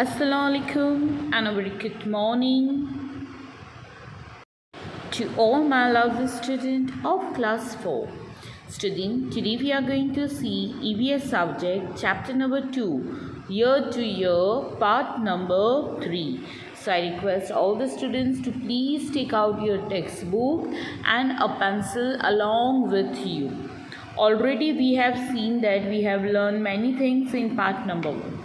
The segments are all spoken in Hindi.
Assalamu alaikum and a very good morning to all my lovely students of class 4. Student, today we are going to see EVS subject chapter number 2, year to year, part number 3. So I request all the students to please take out your textbook and a pencil along with you. Already we have seen that we have learned many things in part number 1.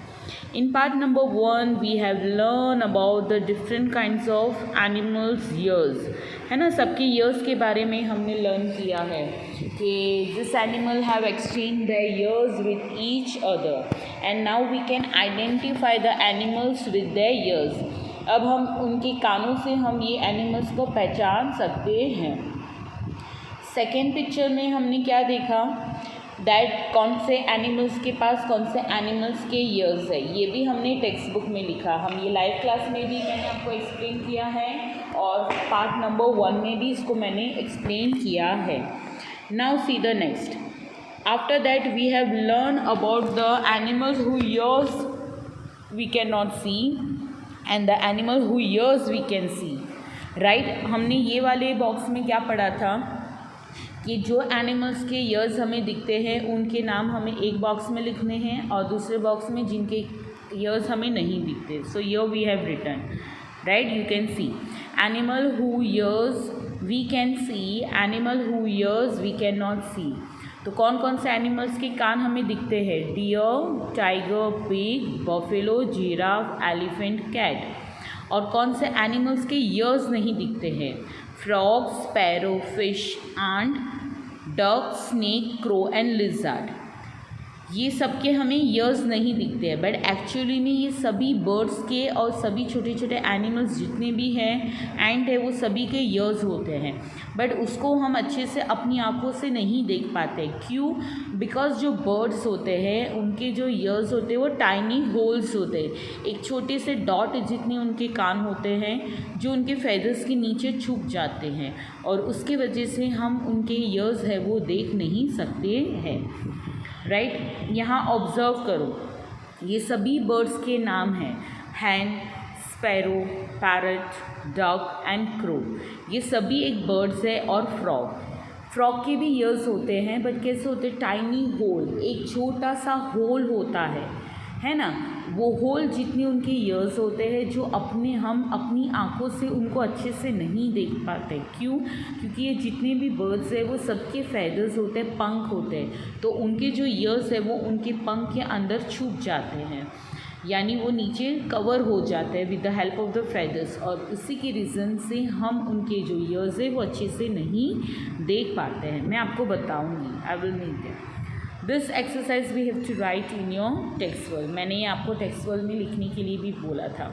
In part number 1 we have learned about the different kinds of animals years, है ना. सबके years के बारे में हमने learn किया है कि this animal have exchanged their years with each other and now we can identify the animals with their years. अब हम उनके कानों से हम ये animals को पहचान सकते हैं. सेकेंड पिक्चर में हमने क्या देखा दैट कौन से एनिमल्स के पास कौन से एनिमल्स के ईयर्स है, ये भी हमने टेक्स्ट बुक में लिखा. हम ये लाइव क्लास में भी मैंने आपको एक्सप्लेन किया है और पार्ट नंबर 1 में भी इसको मैंने एक्सप्लेन किया है. Now see the next. After that we have learn about the animals who ears we can not see and the animal who ears we can see. Right, हमने ये वाले बॉक्स में क्या पढ़ा था कि जो एनिमल्स के ईयर्स हमें दिखते हैं उनके नाम हमें एक बॉक्स में लिखने हैं और दूसरे बॉक्स में जिनके ईयर्स हमें नहीं दिखते. So here we have written, right, you can see animal who ears we can see, animal who ears we can not see. तो कौन कौन से एनिमल्स के कान हमें दिखते हैं? Deer, tiger, pig, buffalo, giraffe, elephant, cat. और कौन से एनिमल्स के ईयर्स नहीं दिखते हैं? Frog, sparrow, fish, and duck, snake, crow and lizard. ये सब के हमें ईयर्स नहीं दिखते हैं बट एक्चुअली में ये सभी बर्ड्स के और सभी छोटे छोटे एनिमल्स जितने भी हैं, एंट है, वो सभी के ईयर्स होते हैं बट उसको हम अच्छे से अपनी आँखों से नहीं देख पाते. क्यों? बिकॉज जो बर्ड्स होते हैं उनके जो ईयर्स होते हैं वो टाइनी होल्स होते हैं, एक छोटे से डॉट जितने उनके कान होते हैं जो उनके फेदर्स के नीचे छुप जाते हैं और उसके वजह से हम उनके ईयर्स है वो देख नहीं सकते हैं. राइट, यहाँ ऑब्ज़र्व करो, ये सभी बर्ड्स के नाम हैं hen, sparrow, parrot, duck and crow. ये सभी एक बर्ड्स है. और फ्रॉग के भी ईयर्स होते हैं बट कैसे होते हैं? टाइनी होल, एक छोटा सा होल होता है ना. वो होल जितने उनके ईयर्स होते हैं जो हम अपनी आँखों से उनको अच्छे से नहीं देख पाते. क्यों? क्योंकि ये जितने भी बर्ड्स हैं वो सबके फेदर्स होते हैं, पंख होते हैं, तो उनके जो ईयर्स है वो उनके पंख के अंदर छुप जाते हैं, यानी वो नीचे कवर हो जाते हैं with the help of the feathers. और इसी के रीज़न से हम उनके जो ईयर्स है वो अच्छे से नहीं देख पाते हैं. मैं आपको बताऊँगी, I will make that. This exercise we have to write in your textual. मैंने ये आपको टेक्सटुअल में लिखने के लिए भी बोला था.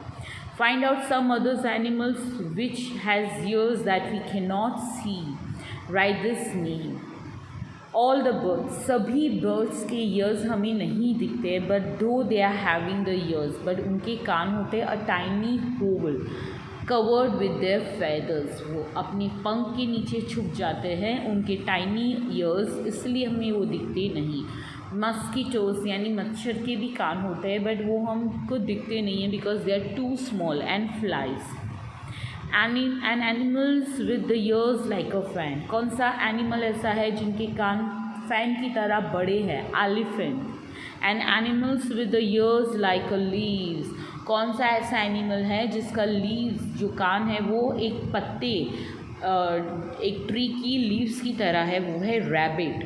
Find out some others animals which has ears that we can not see. Write this name. All the birds, सभी बर्ड्स के ईयर्स हमें नहीं दिखते but though they are having the ears, but उनके कान होते हैं a tiny hole covered with their feathers. वो अपने पंख के नीचे छुप जाते हैं उनके टाइनी ईयर्स, इसलिए हमें वो दिखते नहीं. मस्कीटोस यानी मच्छर के भी कान होते हैं बट वो हमको दिखते नहीं हैं because they are too small. And flies and animals with the ears like a fan. कौन सा एनिमल ऐसा है जिनके कान फैन की तरह बड़े हैं? Elephant. And animals with the ears like a leaves. कौन सा ऐसा एनिमल है जिसका लीव्स जो कान है वो एक पत्ते एक ट्री की लीव्स की तरह है? वो है rabbit.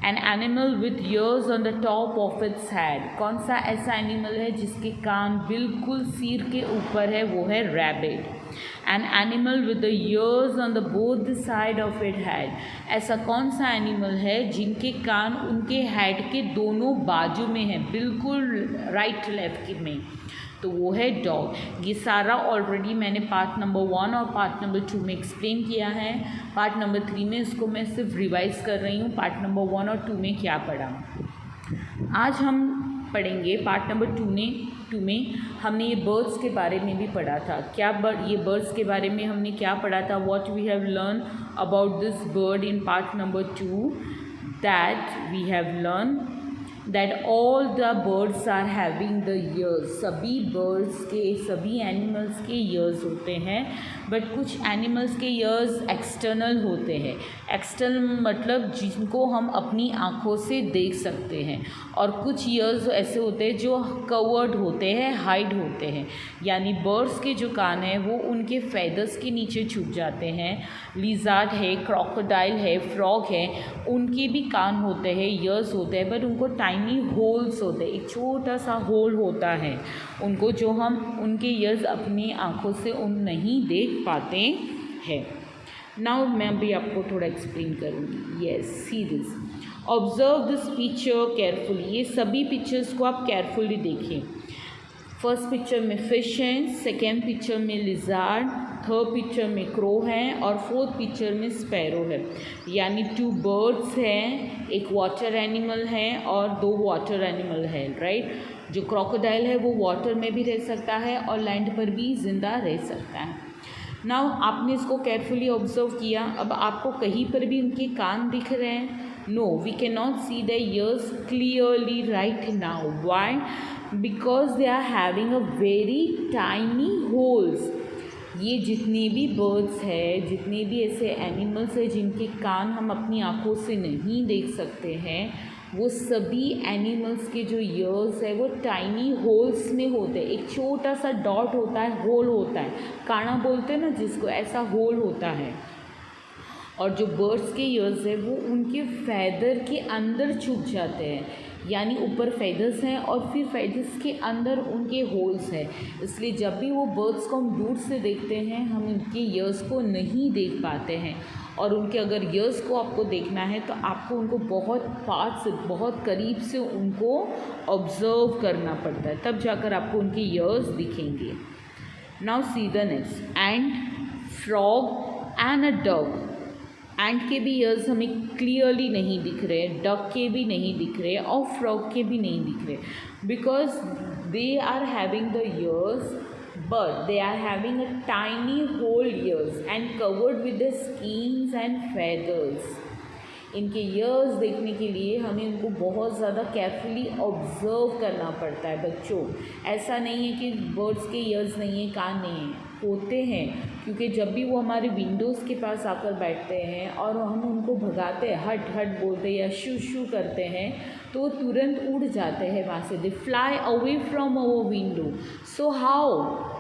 An animal with years on the top of its head. कौन सा ऐसा एनिमल है जिसके कान बिल्कुल सिर के ऊपर है? वो है rabbit. An animal with the years on the both the side of it head. ऐसा कौन सा एनिमल है जिनके कान उनके हेड के दोनों बाजू में है, बिल्कुल राइट लेफ्ट में? तो वो है डॉग. ये सारा ऑलरेडी मैंने पार्ट नंबर 1 और पार्ट नंबर 2 में एक्सप्लेन किया है. पार्ट नंबर 3 में इसको मैं सिर्फ रिवाइज कर रही हूँ पार्ट नंबर 1 और 2 में क्या पढ़ा. आज हम पढ़ेंगे पार्ट नंबर 2 में हमने ये बर्ड्स के बारे में भी पढ़ा था. क्या ये बर्ड्स के बारे में हमने क्या पढ़ा था? What we have learn about this bird in part number 2, that we have learn that all the birds are having the ears. सभी birds के, सभी animals के ears होते हैं, बट कुछ animals के ears external होते हैं. external मतलब जिनको हम अपनी आँखों से देख सकते हैं, और कुछ ears ऐसे होते हैं जो covered होते हैं, hide होते हैं. यानी birds के जो कान हैं वो उनके feathers के नीचे छुप जाते हैं. lizard है, crocodile है, frog है, उनके भी कान होते हैं, ears होते हैं, बट उनको टाइनी होल्स होते हैं. एक छोटा सा होल होता है उनको, जो हम उनके ईयर्स अपनी आँखों से उन नहीं देख पाते हैं. नाउ मैं अभी आपको थोड़ा एक्सप्लेन करूँगी. Yes, see this, observe this picture carefully. ये सभी पिक्चर्स को आप केयरफुली देखें. फर्स्ट पिक्चर में फिश हैं, सेकेंड पिक्चर में लिजार्ड, थर्ड पिक्चर में क्रो है, और फोर्थ पिक्चर में स्पैरो है. यानी 2 बर्ड्स हैं, एक वाटर एनिमल है और 2 वाटर एनिमल है, राइट. जो क्रोकोडाइल है वो वाटर में भी रह सकता है और लैंड पर भी ज़िंदा रह सकता है. नाउ आपने इसको केयरफुली ऑब्जर्व किया. अब आपको कहीं पर भी उनके कान दिख रहे हैं? No, we can not see the ears clearly right now. Why? Because they are having a very tiny holes. ये जितने भी बर्ड्स हैं, जितने भी ऐसे एनिमल्स हैं जिनके कान हम अपनी आँखों से नहीं देख सकते हैं, वो सभी एनिमल्स के जो ईयर्स है वो टाइनी होल्स में होते हैं. एक छोटा सा डॉट होता है, होल होता है, काना बोलते हैं ना जिसको, ऐसा होल होता है. और जो बर्ड्स के ईयर्स है वो उनके फैदर के अंदर छुप जाते हैं. यानी ऊपर फेदर्स हैं और फिर फेदर्स के अंदर उनके होल्स हैं. इसलिए जब भी वो बर्ड्स को हम दूर से देखते हैं हम उनके ईयर्स को नहीं देख पाते हैं. और उनके अगर ईयर्स को आपको देखना है तो आपको उनको बहुत पास से, बहुत करीब से उनको ऑब्ज़र्व करना पड़ता है, तब जाकर आपको उनके ईयर्स दिखेंगे. Now see the next, ant, frog and a duck. Ant के भी ईयर्स हमें क्लियरली नहीं दिख रहे, डक के भी नहीं दिख रहे और फ्रॉग के भी नहीं दिख रहे, because they are having the ears but they are having a tiny whole ears and covered with the skins and feathers. इनके ईयर्स देखने के लिए हमें उनको बहुत ज़्यादा केयरफुली ऑब्ज़र्व करना पड़ता है बच्चों. ऐसा नहीं है कि बर्ड्स के ईयर्स नहीं हैं, कान नहीं हैं, होते हैं. क्योंकि जब भी वो हमारे विंडोज़ के पास आकर बैठते हैं और हम उनको भगाते हैं, हट हट बोलते हैं या शू शू करते हैं, तो वो तुरंत उड़ जाते हैं वहाँ से. They fly away from our window. So how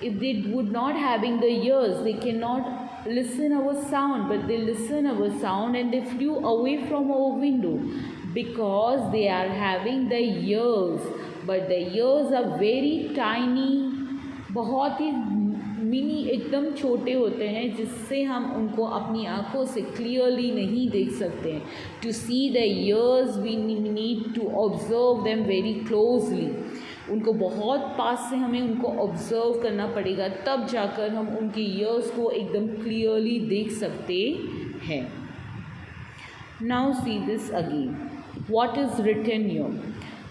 if they would not having the ears, they cannot listen our sound, but they listen our sound and they flew away from our window because they are having the ears. But the ears are very tiny, बहुत ही मिनी, एकदम छोटे होते हैं, जिससे हम उनको अपनी आँखों से क्लियरली नहीं देख सकते हैं. To see the ears we need to observe them very closely. उनको बहुत पास से हमें उनको ऑब्ज़र्व करना पड़ेगा, तब जाकर हम उनके ईयर्स को एकदम क्लियरली देख सकते हैं. Now see this again, what is written here?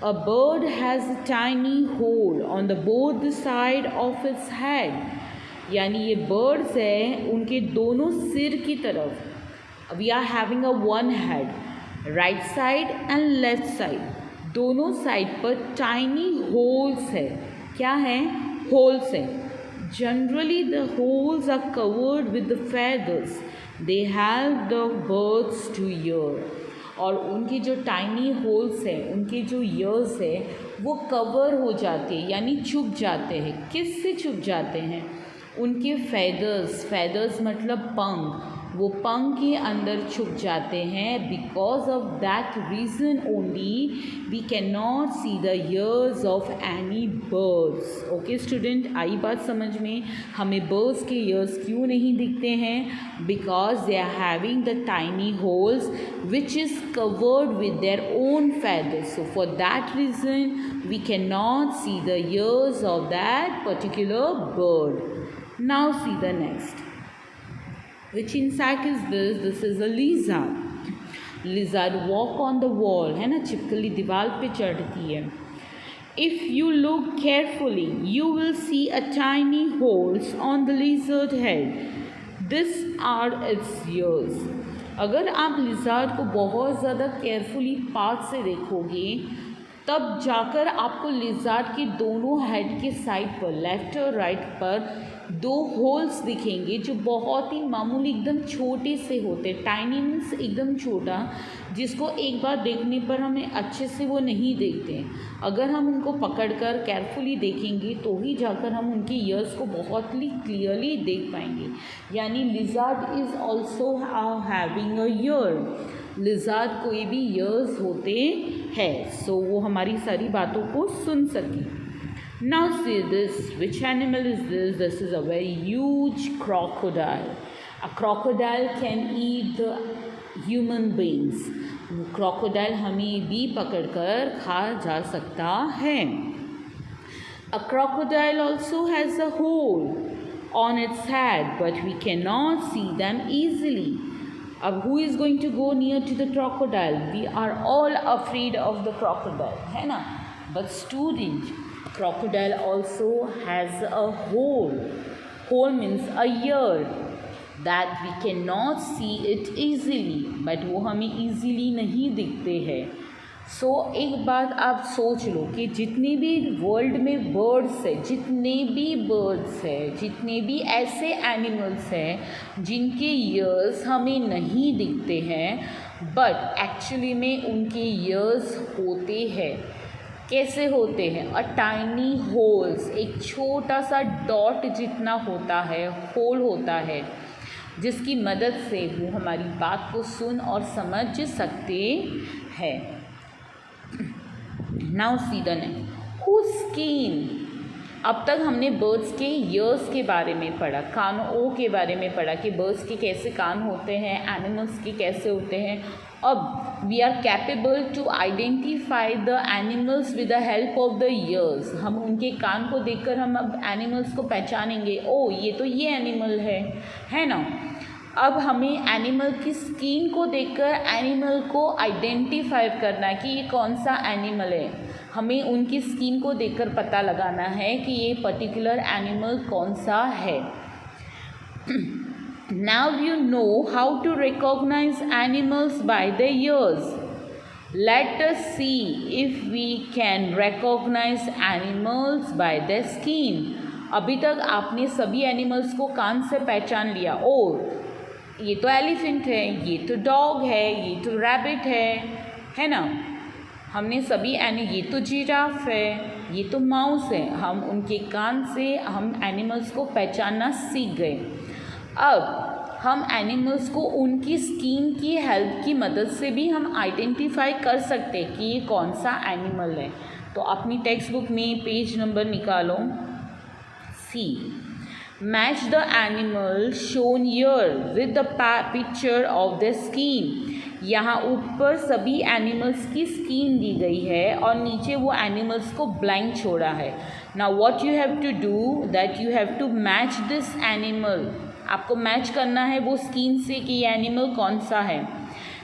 A bird has a tiny hole on the both side of its head. यानी ये बर्ड्स हैं, उनके दोनों सिर की तरफ we are having a one head, right side and left side, दोनों साइड पर टाइनी होल्स है. क्या है? होल्स है. Generally the holes are covered with the feathers. They help the birds to hear. और उनकी जो टाइनी होल्स है, उनके जो ईयर्स है वो कवर हो जाते हैं, यानी छुप जाते हैं. किस से छुप जाते हैं? उनके फेदर्स. फेदर्स मतलब पंख. वो पंख के अंदर छुप जाते हैं. Because of that reason only we can not see the ears of any birds. Okay student, आई बात समझ में? हमें बर्ड्स के ईयर्स क्यों नहीं दिखते हैं? Because they are having the tiny holes which is covered with their own feathers. So for that reason we can not see the ears of that particular bird. Now see the next. Which insect is this? This is a lizard. Lizard walk on the wall, है ना, छिपकली दीवार पे चढ़ती है. If you look carefully, you will see a tiny holes on the lizard head. These are its ears. अगर आप लिज़ार्ड को बहुत ज़्यादा केयरफुली पास से देखोगे तब जाकर आपको लिज़ार्ड के दोनों हेड के साइड पर लेफ़्ट और राइट पर 2 होल्स दिखेंगे जो बहुत ही मामूली एकदम छोटे से होते, टाइनी मीन्स एकदम छोटा, जिसको एक बार देखने पर हमें अच्छे से वो नहीं देखते। अगर हम उनको पकड़कर केयरफुली देखेंगे तो ही जाकर हम उनके ईयर्स को बहुत ही क्लियरली देख पाएंगे। यानी lizard is also having a year, lizard कोई भी ईयर्स होते हैं, सो वो हमारी सारी बातों को सुन सके। Now see this, which animal is this? This is a very huge crocodile. A crocodile can eat the human beings. Crocodile हमें भी पकड़कर खा जा सकता है। A crocodile also has a hole on its head, but we cannot see them easily. अब who is going to go near to the crocodile? We are all afraid of the crocodile, है ना? But student, crocodile also has a hole. Hole means a ear that we cannot see it easily, but वो हमें easily नहीं दिखते हैं। सो एक बात आप सोच लो कि जितने भी वर्ल्ड में बर्ड्स है, जितने भी ऐसे एनिमल्स हैं जिनके ईयर्स हमें नहीं दिखते हैं बट एक्चुअली में उनके ईयर्स होते हैं। कैसे होते हैं? अ टाइनी होल्स, एक छोटा सा डॉट जितना होता है, होल होता है, जिसकी मदद से वो हमारी बात को सुन और समझ सकते हैं। Now see the next, whose skin. अब तक हमने बर्ड्स के ईयर्स के बारे में पढ़ा, कानों के बारे में पढ़ा कि बर्ड्स के कैसे कान होते हैं, एनिमल्स के कैसे होते हैं। अब we are capable to identify the animals with the help of the ears. हम उनके कान को देखकर हम अब एनिमल्स को पहचानेंगे, ओ ये तो ये एनिमल है ना। अब हमें एनिमल की स्किन को देखकर एनिमल को आइडेंटिफाई करना कि ये कौन सा एनिमल है। हमें उनकी स्किन को देखकर पता लगाना है कि ये पर्टिकुलर एनिमल कौन सा है। Now you know how to recognize animals by their ears. Let us see if we can recognize animals by their skin. अभी तक आपने सभी एनिमल्स को कान से पहचान लिया। ओ ये तो एलिफेंट है, ये तो डॉग है, ये तो रैबिट है ना। हमने सभी ये तो जिराफ है, ये तो माउस है। हम उनके कान से हम एनिमल्स को पहचानना सीख गए। अब हम एनिमल्स को उनकी स्किन की हेल्प की मदद से भी हम आइडेंटिफाई कर सकते हैं कि ये कौन सा एनिमल है। तो अपनी टेक्स्ट बुक में पेज नंबर निकालो। See, match the animal shown here with the picture of the skin. यहाँ ऊपर सभी एनिमल्स की स्किन दी गई है और नीचे वो एनिमल्स को ब्लैंक छोड़ा है। नाउ what you have to do that you have to match this animal. आपको मैच करना है वो स्किन से कि ये एनिमल कौन सा है।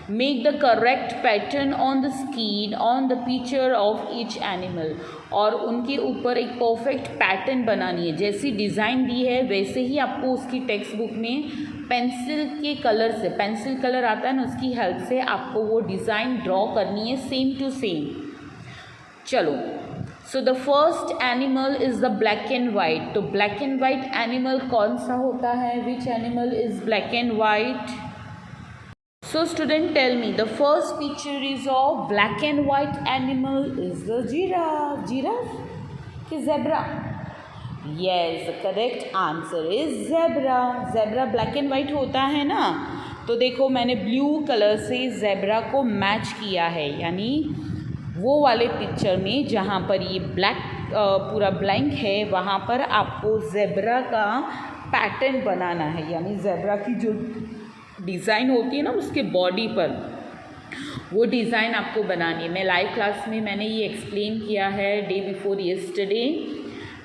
Make the correct pattern on the skin on the picture of each animal. और उनके ऊपर एक परफेक्ट पैटर्न बनानी है, जैसी डिज़ाइन दी है वैसे ही आपको उसकी टेक्स्ट बुक में पेंसिल के कलर से, पेंसिल कलर आता है ना, उसकी हेल्प से आपको वो डिज़ाइन ड्रॉ करनी है सेम टू सेम। चलो, so the first animal is the black and white. तो ब्लैक एंड वाइट एनिमल कौन सा होता है? Which animal is black and white? So student, tell me, the first picture is of black and white animal is the giraffe. Giraffe कि zebra? Yes, the correct answer is zebra. Zebra black and white होता है ना। तो देखो मैंने ब्लू कलर से zebra को मैच किया है, यानी वो वाले पिक्चर में जहाँ पर ये ब्लैक पूरा ब्लैंक है वहाँ पर आपको zebra का पैटर्न बनाना है, यानी zebra की जो डिज़ाइन होती है ना उसके बॉडी पर, वो डिज़ाइन आपको बनानी है। मैं लाइव क्लास में मैंने ये एक्सप्लेन किया है डे बिफोर येस्टरडे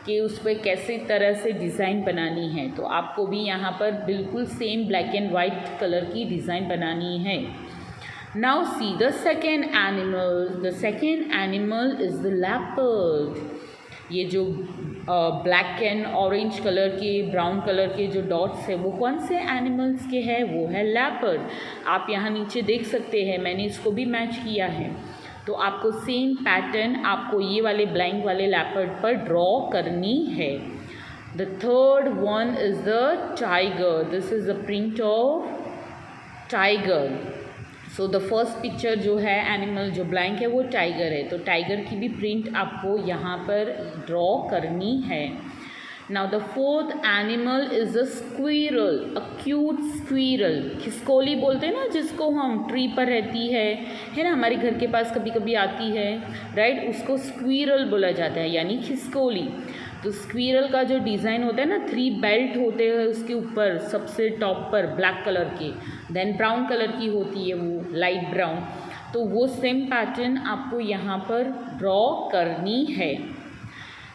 कि उस पर कैसे तरह से डिज़ाइन बनानी है। तो आपको भी यहाँ पर बिल्कुल same black and white colour की डिज़ाइन बनानी है। Now see the second animal. The second animal is the leopard. ये जो ब्लैक एंड ऑरेंज कलर के, ब्राउन कलर के जो डॉट्स है वो कौन से एनिमल्स के हैं? वो है लेपर्ड। आप यहाँ नीचे देख सकते हैं, मैंने इसको भी मैच किया है। तो आपको सेम पैटर्न आपको ये वाले ब्लैंक वाले लेपर्ड पर ड्रॉ करनी है। The third one is the tiger. This is the print of tiger. So the first picture जो है एनिमल जो ब्लैंक है वो टाइगर है, तो टाइगर की भी प्रिंट आपको यहाँ पर ड्रॉ करनी है। Now the fourth animal is a squirrel, a cute squirrel. खिसकोली बोलते हैं ना जिसको हम, ट्री पर रहती है ना, हमारे घर के पास कभी कभी आती है, राइट, उसको स्क्वीरल बोला जाता है, यानी खिसकोली। तो स्क्वीरल का जो डिज़ाइन होता है ना, 3 बेल्ट होते हैं उसके ऊपर सबसे टॉप पर ब्लैक कलर के, देन ब्राउन कलर की होती है वो, लाइट ब्राउन। तो वो सेम पैटर्न आपको यहाँ पर ड्रॉ करनी है।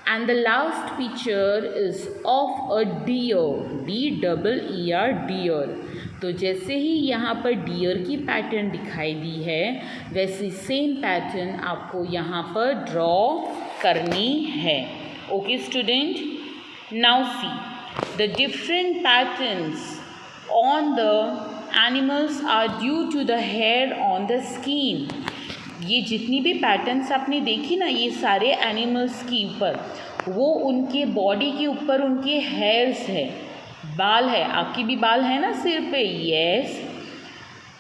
And the last picture is of a deer, DEER, deer. तो जैसे ही यहाँ पर डियर की पैटर्न दिखाई दी है, वैसे सेम पैटर्न आपको यहाँ पर ड्रॉ करनी है। Okay student, now see the different patterns on the animals are due to the hair on the skin. ये जितनी भी पैटर्न्स आपने देखी ना, ये सारे एनिमल्स के ऊपर, वो उनके बॉडी के ऊपर उनके हेयर्स है, बाल है। आपकी भी बाल है ना सिर पे, यस।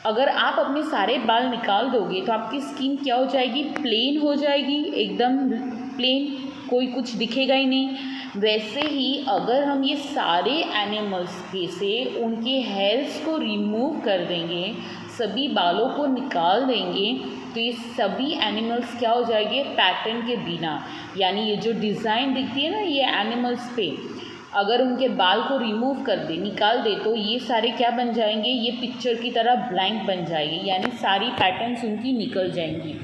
अगर आप अपने सारे बाल निकाल दोगे तो आपकी स्किन क्या हो जाएगी? प्लेन हो जाएगी, एकदम प्लेन, कोई कुछ दिखेगा ही नहीं। वैसे ही अगर हम ये सारे एनिमल्स पे से उनके हेयर्स को रिमूव कर देंगे, सभी बालों को निकाल देंगे, तो ये सभी एनिमल्स क्या हो जाएंगे? पैटर्न के बिना। यानी ये जो डिज़ाइन दिखती है ना ये एनिमल्स पे, अगर उनके बाल को रिमूव कर दे, निकाल दे, तो ये सारे क्या बन जाएंगे? ये पिक्चर की तरह ब्लैंक बन जाएंगे, यानी सारी पैटर्न्स उनकी निकल जाएंगी।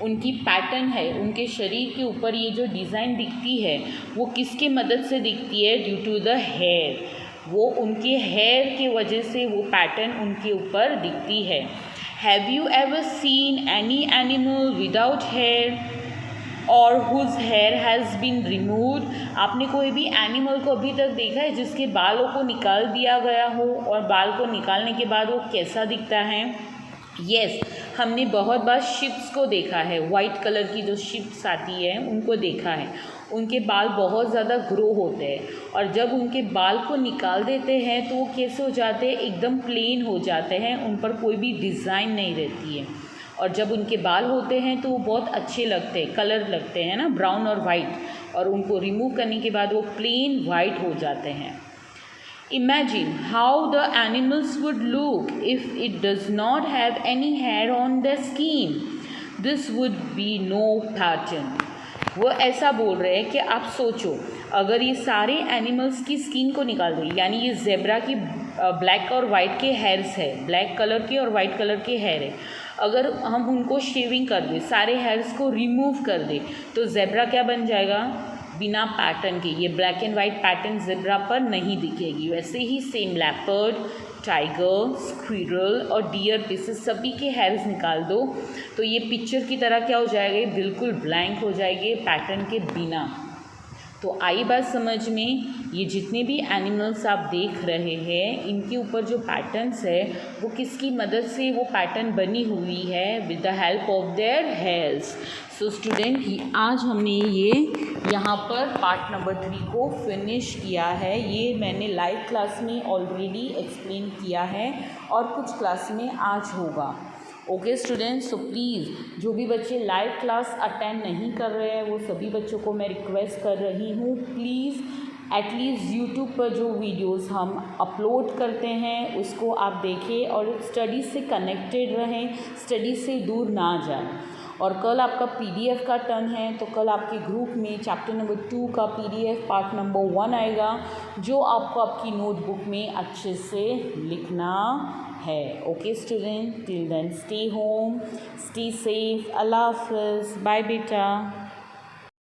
उनकी पैटर्न है, उनके शरीर के ऊपर ये जो डिज़ाइन दिखती है वो किसकी मदद से दिखती है? Due to the hair. वो उनके हेयर के वजह से वो पैटर्न उनके ऊपर दिखती है। Have you ever seen any animal without hair और whose hair has been removed? आपने कोई भी एनिमल को अभी तक देखा है जिसके बालों को निकाल दिया गया हो, और बाल को निकालने के बाद वो कैसा दिखता है? यस, हमने बहुत बार शिप्स को देखा है, वाइट कलर की जो शिप्स आती है उनको देखा है। उनके बाल बहुत ज़्यादा ग्रो होते हैं, और जब उनके बाल को निकाल देते हैं तो वो कैसे हो जाते हैं? एकदम प्लेन हो जाते हैं, उन पर कोई भी डिज़ाइन नहीं रहती है। और जब उनके बाल होते हैं तो वो बहुत अच्छे लगते हैं, कलर लगते हैं ना, ब्राउन और वाइट, और उनको रिमूव करने के बाद वो प्लेन वाइट हो जाते हैं। Imagine how the animals would look if it does not have any hair on their skin. This would be no pattern. वो ऐसा बोल रहे हैं कि आप सोचो, अगर ये सारे एनिमल्स की स्किन को निकाल दें, यानी ये जेब्रा की ब्लैक और वाइट के हेयर्स है, ब्लैक कलर के और वाइट कलर के हेयर है, अगर हम उनको शेविंग कर दें, सारे हेयर्स को रिमूव कर दें, तो जेब्रा क्या बन जाएगा? बिना पैटर्न के। ये black and white pattern zebra पर नहीं दिखेगी। वैसे ही सेम लेपर्ड, टाइगर, स्क्विरल और डियर पे से सभी के हेयर्स निकाल दो तो ये पिक्चर की तरह क्या हो जाएगा? बिल्कुल ब्लैंक हो जाएंगे पैटर्न के बिना। तो आई बात समझ में, ये जितने भी एनिमल्स आप देख रहे हैं इनके ऊपर जो पैटर्न्स है वो किसकी मदद से वो पैटर्न बनी हुई है? With the help of their hairs. So student, आज हमने ये यहाँ पर पार्ट नंबर 3 को फिनिश किया है। ये मैंने लाइव क्लास में ऑलरेडी एक्सप्लेन किया है और कुछ क्लास में आज होगा। ओके स्टूडेंट्स, सो प्लीज़ जो भी बच्चे लाइव क्लास अटेंड नहीं कर रहे हैं वो सभी बच्चों को मैं रिक्वेस्ट कर रही हूँ, प्लीज़ एटलीस्ट यूट्यूब पर जो वीडियोस हम अपलोड करते हैं उसको आप देखें और स्टडी से कनेक्टेड रहें, स्टडी से दूर ना जाएं। और कल आपका PDF का टर्न है, तो कल आपके ग्रुप में चैप्टर नंबर 2 का PDF पार्ट नंबर 1 आएगा जो आपको आपकी नोटबुक में अच्छे से लिखना है। Okay student, till then stay home, stay safe, अल्लाह हाफ़िज़, बाय बेटा।